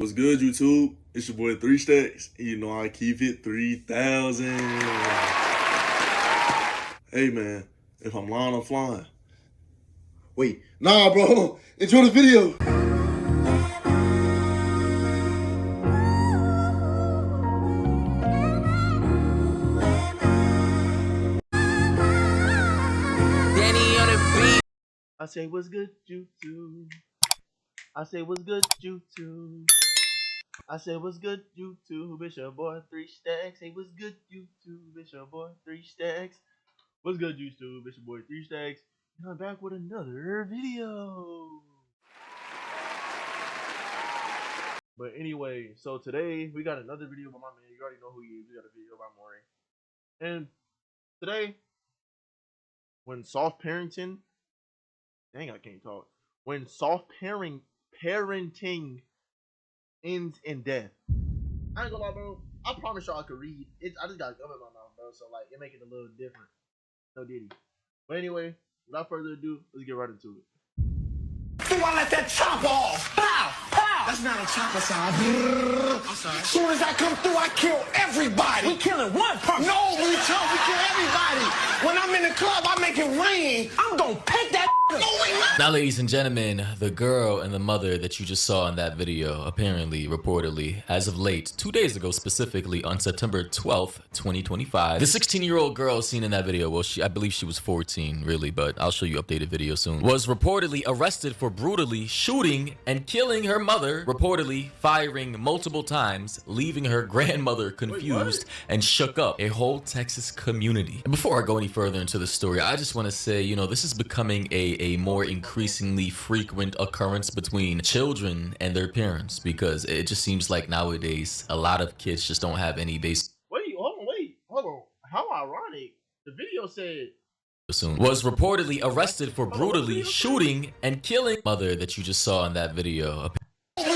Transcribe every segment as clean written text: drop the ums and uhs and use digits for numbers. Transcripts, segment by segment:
What's good, YouTube? It's your boy 3 Stacks, and you know I keep it 3,000. Hey man, if I'm lying, I'm flying. Wait, nah, bro. Enjoy the video. I say what's good, YouTube. I say what's good, YouTube. I say what's good, YouTube. It's your boy 3 Stacks. Hey, what's good, YouTube? It's your boy 3 Stacks. What's good, YouTube? It's your boy 3 Stacks. And I'm back with another video. But anyway, so today we got another video by my man. You already know who he is. We got a video by Maury. And today, when soft parenting, dang, I can't talk. When soft parenting ends in death. I ain't gonna lie, bro. I promise y'all I could read. I just got gum in my mouth, bro. So like, it make it a little different. No diddy. But anyway, without further ado, let's get right into it. Do I let that chop off? Pow! Pow! That's not a chopper sound. I'm sorry. As soon as I come through, I kill everybody. We killing one person. No, we kill everybody. When I'm in the club, I make it rain. I'm gonna pick that. Now, ladies and gentlemen, the girl and the mother that you just saw in that video, apparently, reportedly, as of late, 2 days ago specifically, on September 12th, 2025, the 16-year-old girl seen in that video, well, I believe she was 14, really, but I'll show you updated video soon, was reportedly arrested for brutally shooting and killing her mother, reportedly firing multiple times, leaving her grandmother confused and shook up a whole Texas community. And before I go any further into the story, I just want to say, you know, this is becoming a more increasingly frequent occurrence between children and their parents, because it just seems like nowadays a lot of kids just don't have any base. Wait, hold on. How ironic. The video said Was reportedly arrested for brutally shooting and killing mother that you just saw in that video. We kill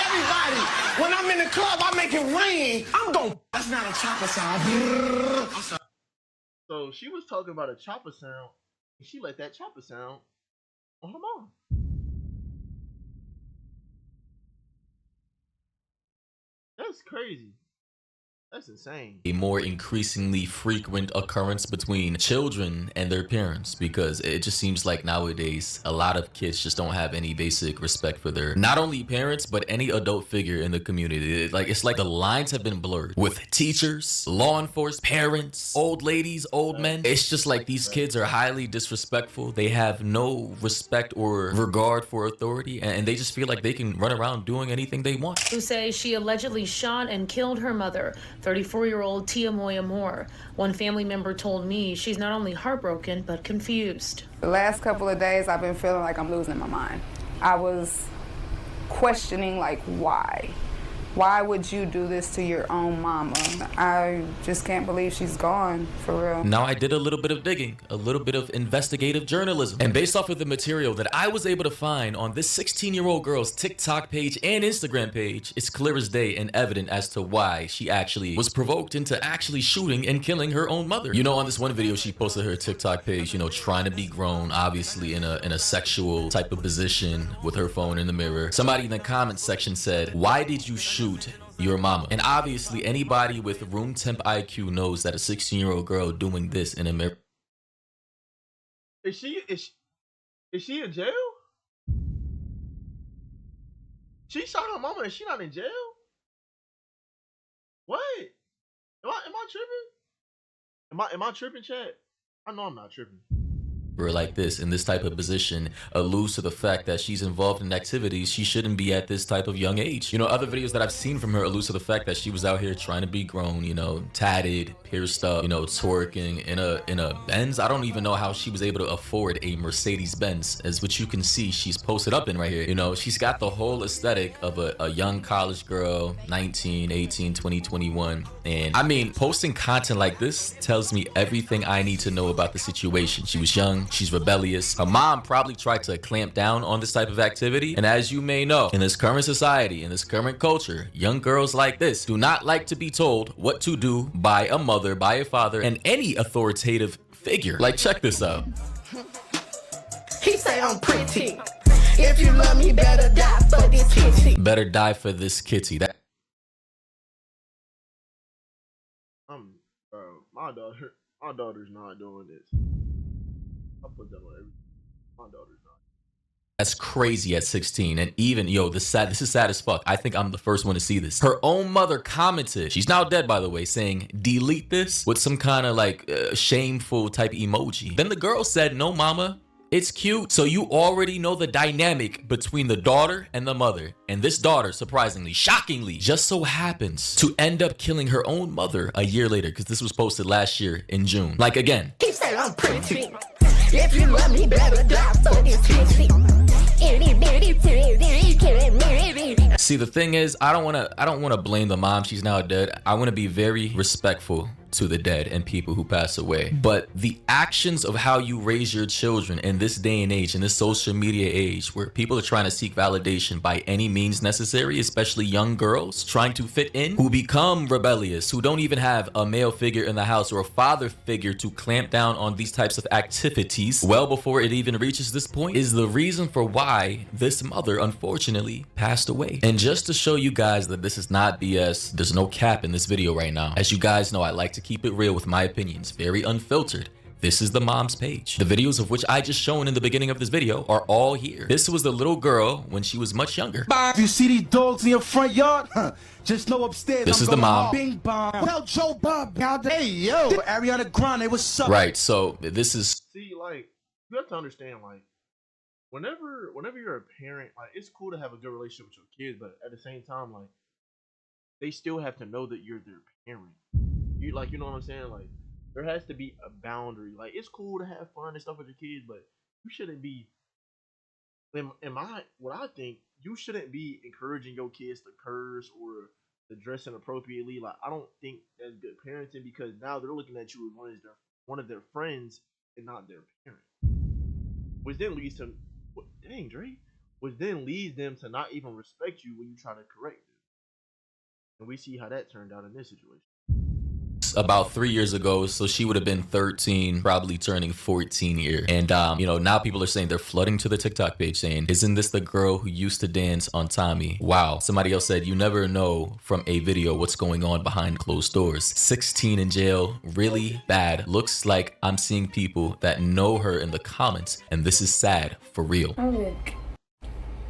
everybody. When I'm in the club, I make it rain. I'm gonna. That's not a chopper sound. I'm sorry. So she was talking about a chopper sound, and she let that chopper sound on her mom. That's crazy. That's insane. A more increasingly frequent occurrence between children and their parents, because it just seems like nowadays a lot of kids just don't have any basic respect for their not only parents but any adult figure in the community. It's like the lines have been blurred with teachers, law enforcement, parents, old ladies, old men. It's just like these kids are highly disrespectful. They have no respect or regard for authority, and they just feel like they can run around doing anything they want. Who say she allegedly shot and killed her mother, 34-year-old Tia Moya Moore. One family member told me she's not only heartbroken, but confused. The last couple of days, I've been feeling like I'm losing my mind. I was questioning, like, why? Why would you do this to your own mama? I just can't believe she's gone, for real. Now, I did a little bit of digging, a little bit of investigative journalism. And based off of the material that I was able to find on this 16-year-old girl's TikTok page and Instagram page, it's clear as day and evident as to why she actually was provoked into actually shooting and killing her own mother. You know, on this one video, she posted her TikTok page, you know, trying to be grown, obviously in a sexual type of position with her phone in the mirror. Somebody in the comment section said, "Why did you shoot your mama?" And obviously anybody with room temp IQ knows that a 16-year-old girl doing this in a mirror. Is she in jail? She shot her mama and she not in jail? What? Am I tripping? Am I tripping, chat? I know I'm not tripping. Like this in this type of position alludes to the fact that she's involved in activities she shouldn't be at this type of young age. You know, other videos that I've seen from her alludes to the fact that she was out here trying to be grown, you know, tatted, pierced up, you know, twerking in a Benz. I don't even know how she was able to afford a Mercedes Benz, as which you can see she's posted up in right here. You know, she's got the whole aesthetic of a young college girl, 19, 18, 20, 21. And I mean, posting content like this tells me everything I need to know about the situation. She was young, she's rebellious. Her mom probably tried to clamp down on this type of activity. And as you may know, in this current society, in this current culture, young girls like this do not like to be told what to do by a mother, by a father, and any authoritative figure. Like, check this out. He say I'm pretty. If you love me, better die for this kitty. Better die for this kitty. That Bro, my daughter's not doing this. I put that on everything. My daughter's not. That's crazy at 16. And even, yo, this is sad as fuck. I think I'm the first one to see this. Her own mother commented, she's now dead by the way, saying, delete this with some kind of like shameful type emoji. Then the girl said, no mama, it's cute. So you already know the dynamic between the daughter and the mother. And this daughter, surprisingly, shockingly, just so happens to end up killing her own mother a year later, because this was posted last year in June. Like again. Keep saying I'm pretty. If you love me, better die for this kitty. See, the thing is, I don't want to blame the mom. She's now dead. I want to be very respectful to the dead and people who pass away. But the actions of how you raise your children in this day and age, in this social media age, where people are trying to seek validation by any means necessary, especially young girls trying to fit in, who become rebellious, who don't even have a male figure in the house or a father figure to clamp down on these types of activities well before it even reaches this point, is the reason for why this mother unfortunately passed away. And just to show you guys that this is not BS, there's no cap in this video right now. As you guys know, I like to keep it real with my opinions, very unfiltered. This is the mom's page. The videos of which I just shown in the beginning of this video are all here. This was the little girl when she was much younger. If you see these dogs in your front yard, just know upstairs. This is the mom. Bing bong. Tell Joe Bob. Hey yo, Ariana Grande, what's up? Right. So this is. See, like, you have to understand, like, whenever you're a parent, like, it's cool to have a good relationship with your kids, but at the same time, like, they still have to know that you're their parent. You know what I'm saying? Like, there has to be a boundary. Like, it's cool to have fun and stuff with your kids, but you shouldn't be. What I think, you shouldn't be encouraging your kids to curse or to dress inappropriately. Like, I don't think that's good parenting, because now they're looking at you as one of their friends and not their parent, which then leads to, dang Dre, which then leads them to not even respect you when you try to correct them. And we see how that turned out in this situation. About 3 years ago, so she would have been 13, probably turning 14 here. And now people are saying, they're flooding to the TikTok page saying, isn't this the girl who used to dance on Tommy? Wow. Somebody else said, you never know from a video what's going on behind closed doors. 16 in jail, really bad. Looks like I'm seeing people that know her in the comments, and this is sad for real. Look,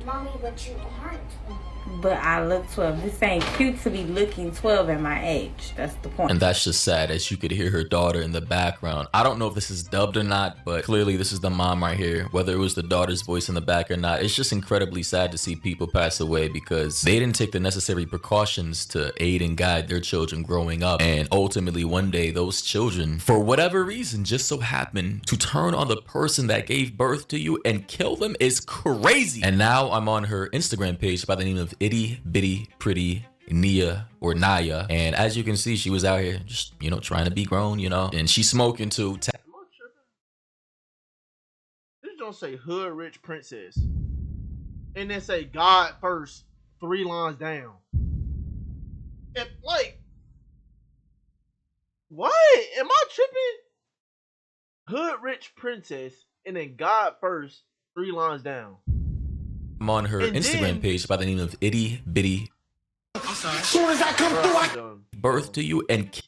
mommy, but you aren't 12. But I look 12. This ain't cute to be looking 12 at my age. That's the point. And that's just sad, as you could hear her daughter in the background. I don't know if this is dubbed or not, but clearly this is the mom right here. Whether it was the daughter's voice in the back or not, it's just incredibly sad to see people pass away because they didn't take the necessary precautions to aid and guide their children growing up. And ultimately, one day, those children, for whatever reason, just so happen to turn on the person that gave birth to you and kill them is crazy. And now I'm on her Instagram page by the name of Itty Bitty Pretty Nia or Naya, and as you can see, she was out here just trying to be grown, and she's smoking too. This don't say hood rich princess and then say God first 3 lines down. And like, what? Am I tripping? Hood rich princess and then God first 3 lines down. I'm on her Instagram page by the name of Itty Bitty. As soon as I come through, I birth to you and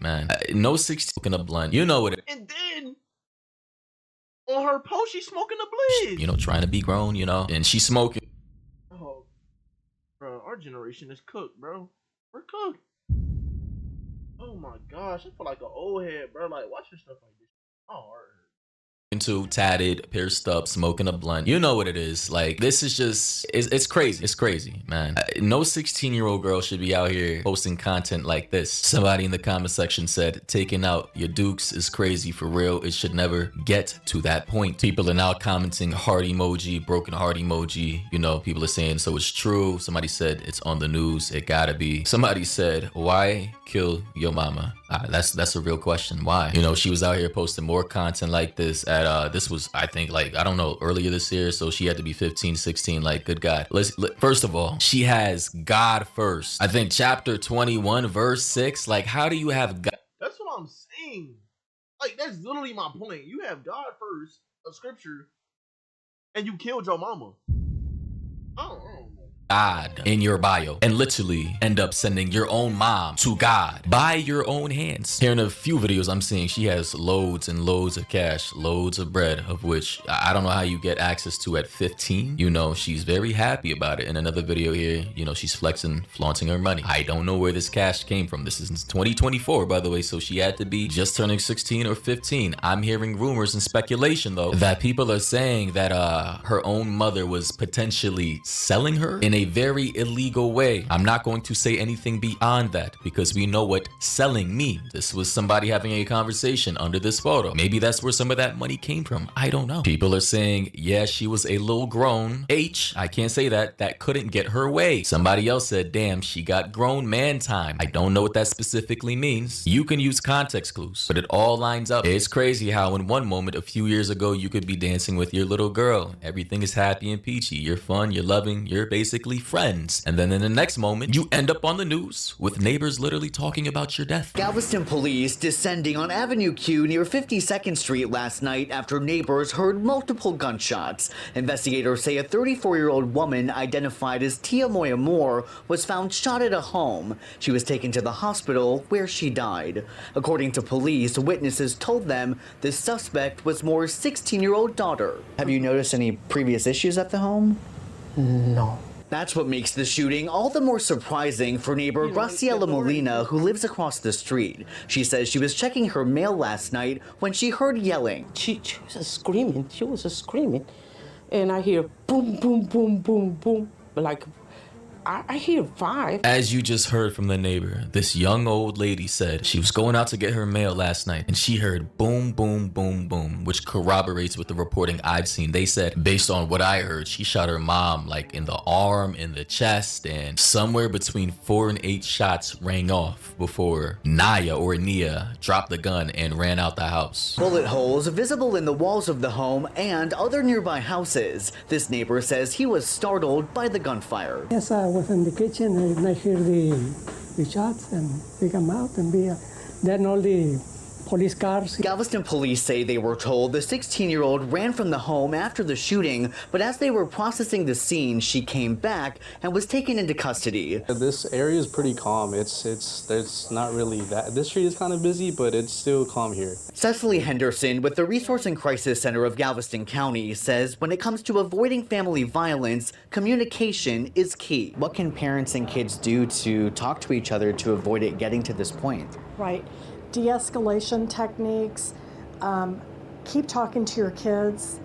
man, no 16 smoking a blunt. You know what it. And then on her post, she's smoking a bliss. Trying to be grown, and she's smoking. Oh, bro, our generation is cooked, bro. We're cooked. Oh my gosh, I feel like an old head, bro. Like, watching stuff like this. Oh, into tatted, pierced up, smoking a blunt. You know what it is. Like, this is just, it's crazy. It's crazy, man. No 16-year-old girl should be out here posting content like this. Somebody in the comment section said, taking out your dukes is crazy for real. It should never get to that point. People are now commenting heart emoji, broken heart emoji. People are saying, so it's true. Somebody said, it's on the news. It gotta be. Somebody said, why kill your mama? That's a real question. Why? She was out here posting more content like this at this was, I think, like, I don't know, earlier this year, so she had to be 15, 16. Like, good God. First of all, she has God first. I think chapter 21 verse 6. Like, how do you have God? That's what I'm saying. Like, that's literally my point. You have God first, a scripture, and you killed your mama. Oh. God in your bio and literally end up sending your own mom to God by your own hands. Here in a few videos I'm seeing she has loads and loads of cash, loads of bread, of which I don't know how you get access to at 15. You know, she's very happy about it. In another video here, you know, she's flexing, flaunting her money. I don't know where this cash came from. This is 2024, by the way, so she had to be just turning 16 or 15. I'm hearing rumors and speculation though that people are saying that her own mother was potentially selling her in a very illegal way. I'm not going to say anything beyond that because we know what selling means. This was somebody having a conversation under this photo. Maybe that's where some of that money came from. I don't know. People are saying, yeah, she was a little grown. I can't say that. That couldn't get her way. Somebody else said, damn, she got grown man time. I don't know what that specifically means. You can use context clues, but it all lines up. It's crazy how in one moment a few years ago, you could be dancing with your little girl. Everything is happy and peachy. You're fun, you're loving, you're basically friends. And then in the next moment, you end up on the news with neighbors literally talking about your death. Galveston police descending on Avenue Q near 52nd Street last night after neighbors heard multiple gunshots. Investigators say a 34-year-old woman identified as Tia Moya Moore was found shot at a home. She was taken to the hospital where she died. According to police, witnesses told them the suspect was Moore's 16-year-old daughter. Have you noticed any previous issues at the home? No. That's what makes the shooting all the more surprising for neighbor Graciela Molina, who lives across the street. She says she was checking her mail last night when she heard yelling. She was screaming. She was screaming. And I hear boom, boom, boom, boom, boom. Like, I hear 5. As you just heard from the neighbor, this young old lady said she was going out to get her mail last night and she heard boom, boom, boom, boom, which corroborates with the reporting I've seen. They said, based on what I heard, she shot her mom like in the arm, in the chest, and somewhere between 4 and 8 shots rang off before Naya or Nia dropped the gun and ran out the house. Bullet holes visible in the walls of the home and other nearby houses. This neighbor says he was startled by the gunfire. Yes, I was in the kitchen and I hear the shots and they come out and then all the police cars. Galveston police say they were told the 16-year-old ran from the home after the shooting, but as they were processing the scene, she came back and was taken into custody. This area is pretty calm. There's not really that. This street is kind of busy, but it's still calm here. Cecily Henderson with the Resource and Crisis Center of Galveston County says when it comes to avoiding family violence, communication is key. What can parents and kids do to talk to each other to avoid it getting to this point? Right. De-escalation techniques, keep talking to your kids,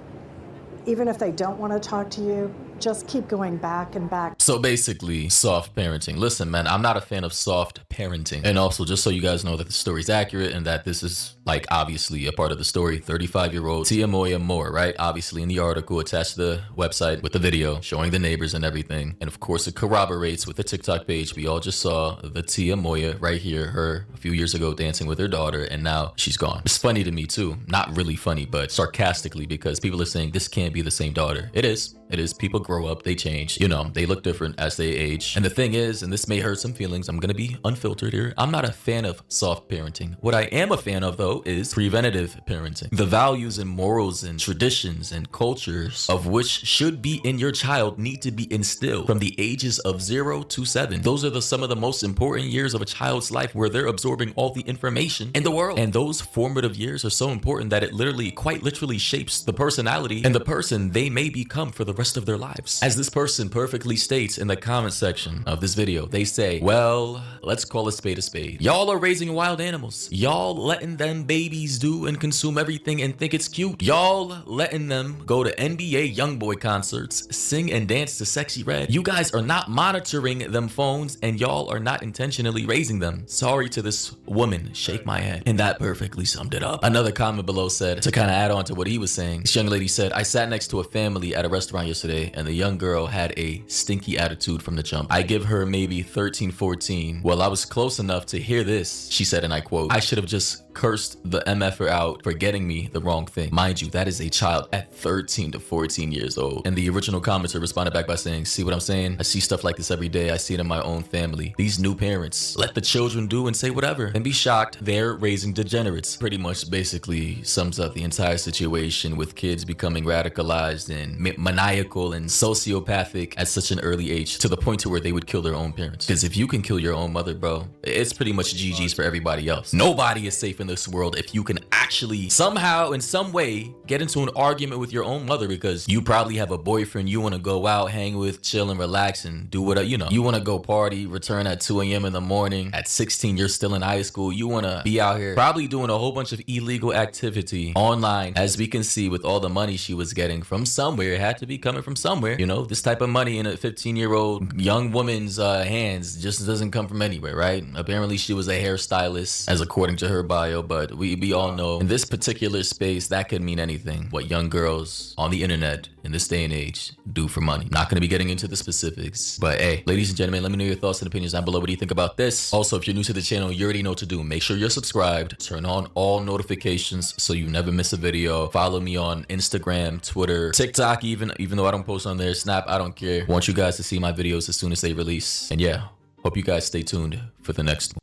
even if they don't want to talk to you, just keep going back and back. So basically, soft parenting. Listen, man, I'm not a fan of soft parenting. And also, just so you guys know that the story's accurate and that this is, like, obviously a part of the story, 35-year-old Tia Moya Moore, right? Obviously, in the article attached to the website with the video showing the neighbors and everything. And of course, it corroborates with the TikTok page. We all just saw the Tia Moya right here, her a few years ago dancing with her daughter, and now she's gone. It's funny to me, too. Not really funny, but sarcastically, because people are saying this can't be the same daughter. It is. It is. People grow up, they change, you know, they look different as they age. And the thing is, and this may hurt some feelings, I'm gonna be unfiltered here, I'm not a fan of soft parenting. What I am a fan of, though, is preventative parenting. The values and morals and traditions and cultures of which should be in your child need to be instilled from the ages of 0 to 7. Those are some of the most important years of a child's life where they're absorbing all the information in the world. And those formative years are so important that it literally, quite literally shapes the personality and the person they may become for the rest of their lives. As this person perfectly states in the comment section of this video, they say, well, let's call a spade a spade. Y'all are raising wild animals. Y'all letting them babies do and consume everything and think it's cute. Y'all letting them go to NBA YoungBoy concerts, sing and dance to Sexy Red. You guys are not monitoring them phones and y'all are not intentionally raising them. Sorry to this woman, shake my head. And that perfectly summed it up. Another comment below said, to kind of add on to what he was saying, this young lady said, I sat next to a family at a restaurant yesterday and the young girl had a stinky attitude from the jump. I give her maybe 13, 14. Well, I was close enough to hear this. She said, and I quote, I should have just cursed the MFer out for getting me the wrong thing. Mind you, that is a child at 13 to 14 years old. And the original commenter responded back by saying, see what I'm saying? I see stuff like this every day. I see it in my own family. These new parents let the children do and say whatever and be shocked they're raising degenerates. Pretty much basically sums up the entire situation with kids becoming radicalized and maniacal and sociopathic at such an early age, to the point to where they would kill their own parents. Because if you can kill your own mother, bro, it's pretty much GG's for everybody else. Nobody is safe in this world if you can actually somehow in some way get into an argument with your own mother because you probably have a boyfriend you want to go out, hang with, chill and relax and do whatever, you know. You want to go party, return at 2 a.m. in the morning. At 16, you're still in high school. You want to be out here probably doing a whole bunch of illegal activity online. As we can see with all the money she was getting from somewhere, it had to be coming from somewhere. You know, this type of money in a 15-year-old young woman's hands just doesn't come from anywhere, right? Apparently she was a hairstylist, as according to her bio, but we all know in this particular space that could mean anything. What young girls on the internet in this day and age do for money. Not going to be getting into the specifics, but hey, ladies and gentlemen, let me know your thoughts and opinions down below. What do you think about this? Also, if you're new to the channel, you already know what to do. Make sure you're subscribed, turn on all notifications so you never miss a video. Follow me on Instagram, Twitter, TikTok, even though I don't post on there, Snap, I don't care. Want you guys to see my videos as soon as they release. And yeah, hope you guys stay tuned for the next one.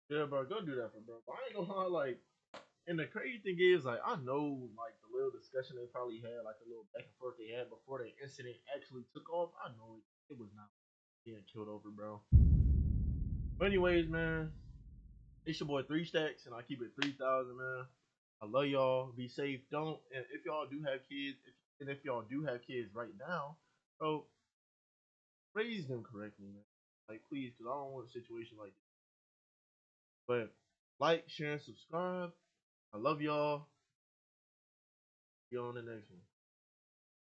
Yeah, bro, go do that for bro. I ain't gonna lie, like, and the crazy thing is, like, I know, like, the little discussion they probably had, like, the little back and forth they had before the incident actually took off. I know it was not getting killed over, bro. But anyways, man, it's your boy 3 Stacks, and I keep it 3,000, man. I love y'all. Be safe. Don't, and if y'all do have kids, if y'all do have kids right now, bro, raise them correctly, man. Like, please, because I don't want a situation like this. But like, share, and subscribe. I love y'all. See you on the next one.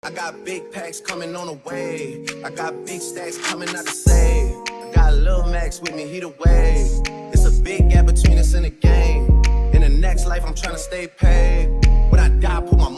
I got big packs coming on the way. I got big stacks coming out to save. I got Lil Max with me, he the wave. It's a big gap between us in the game. In the next life, I'm trying to stay paid. When I die, put my